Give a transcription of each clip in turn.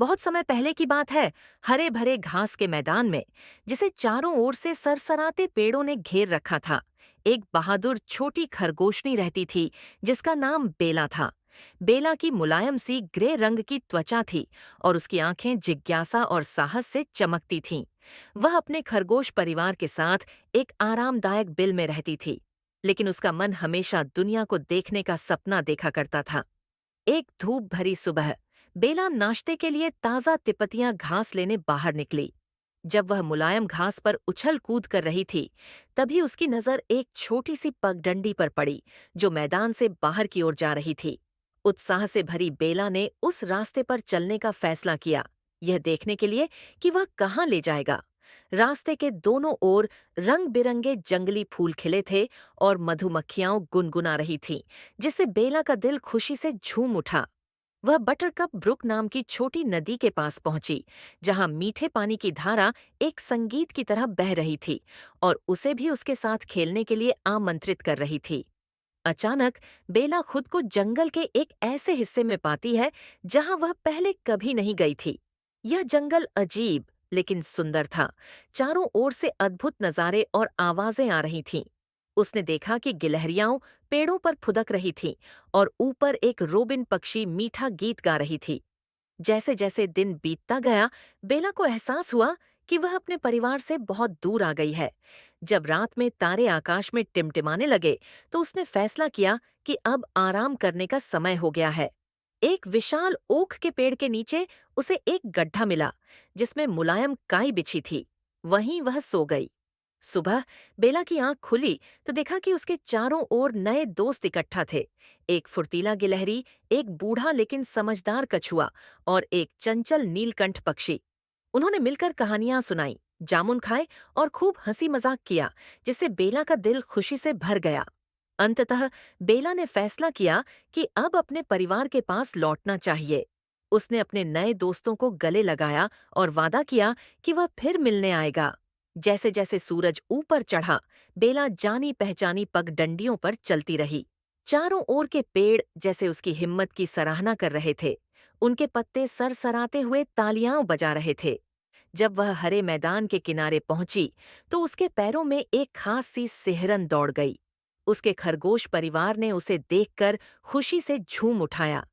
बहुत समय पहले की बात है। हरे भरे घास के मैदान में, जिसे चारों ओर से सरसराते पेड़ों ने घेर रखा था, एक बहादुर छोटी खरगोशनी रहती थी जिसका नाम बेला था। बेला की मुलायम सी ग्रे रंग की त्वचा थी और उसकी आंखें जिज्ञासा और साहस से चमकती थीं। वह अपने खरगोश परिवार के साथ एक आरामदायक बिल में रहती थी, लेकिन उसका मन हमेशा दुनिया को देखने का सपना देखा करता था। एक धूप भरी सुबह बेला नाश्ते के लिए ताजा तिपतियां घास लेने बाहर निकली। जब वह मुलायम घास पर उछल कूद कर रही थी, तभी उसकी नजर एक छोटी सी पगडंडी पर पड़ी जो मैदान से बाहर की ओर जा रही थी। उत्साह से भरी बेला ने उस रास्ते पर चलने का फैसला किया, यह देखने के लिए कि वह कहाँ ले जाएगा। रास्ते के दोनों ओर रंग बिरंगे जंगली फूल खिले थे और मधुमक्खियां गुनगुना रही थीं, जिससे बेला का दिल खुशी से झूम उठा। वह बटरकप ब्रुक नाम की छोटी नदी के पास पहुंची, जहां मीठे पानी की धारा एक संगीत की तरह बह रही थी और उसे भी उसके साथ खेलने के लिए आमंत्रित कर रही थी। अचानक बेला खुद को जंगल के एक ऐसे हिस्से में पाती है जहां वह पहले कभी नहीं गई थी। यह जंगल अजीब लेकिन सुंदर था। चारों ओर से अद्भुत नजारे और आवाजें आ रही थीं। उसने देखा कि गिलहरियां पेड़ों पर फुदक रही थीं और ऊपर एक रोबिन पक्षी मीठा गीत गा रही थी। जैसे जैसे दिन बीतता गया, बेला को एहसास हुआ कि वह अपने परिवार से बहुत दूर आ गई है। जब रात में तारे आकाश में टिमटिमाने लगे, तो उसने फैसला किया कि अब आराम करने का समय हो गया है। एक विशाल ओक के पेड़ के नीचे उसे एक गड्ढा मिला, जिसमें मुलायम काई बिछी थी। वहीं वह सो गई। सुबह बेला की आंख खुली तो देखा कि उसके चारों ओर नए दोस्त इकट्ठा थे। एक फुर्तीला गिलहरी, एक बूढ़ा लेकिन समझदार कछुआ और एक चंचल नीलकंठ पक्षी। उन्होंने मिलकर कहानियां सुनाई, जामुन खाए और खूब हंसी मजाक किया, जिससे बेला का दिल खुशी से भर गया। अंततः बेला ने फैसला किया कि अब अपने परिवार के पास लौटना चाहिए। उसने अपने नए दोस्तों को गले लगाया और वादा किया कि वह फिर मिलने आएगा। जैसे जैसे सूरज ऊपर चढ़ा, बेला जानी पहचानी पगडंडियों पर चलती रही। चारों ओर के पेड़ जैसे उसकी हिम्मत की सराहना कर रहे थे। उनके पत्ते सरसराते हुए तालियां बजा रहे थे। जब वह हरे मैदान के किनारे पहुंची, तो उसके पैरों में एक खास सी सिहरन दौड़ गई। उसके खरगोश परिवार ने उसे देखकर खुशी से झूम उठाया।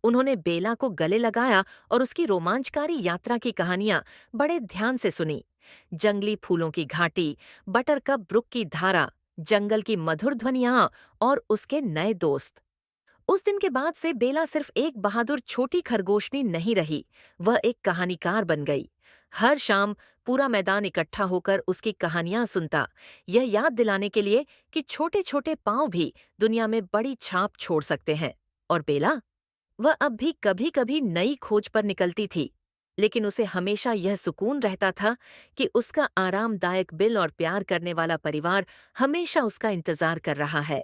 उन्होंने बेला को गले लगाया और उसकी रोमांचकारी यात्रा की कहानियां बड़े ध्यान से सुनी। जंगली फूलों की घाटी, बटरकप ब्रुक की धारा, जंगल की मधुर ध्वनियां और उसके नए दोस्त। उस दिन के बाद से बेला सिर्फ एक बहादुर छोटी खरगोशनी नहीं रही, वह एक कहानीकार बन गई। हर शाम पूरा मैदान इकट्ठा होकर उसकी कहानियां सुनता, यह याद दिलाने के लिए कि छोटे छोटे पांव भी दुनिया में बड़ी छाप छोड़ सकते हैं। और बेला, वह अब भी कभी कभी नई खोज पर निकलती थी, लेकिन उसे हमेशा यह सुकून रहता था कि उसका आरामदायक बिल और प्यार करने वाला परिवार हमेशा उसका इंतजार कर रहा है।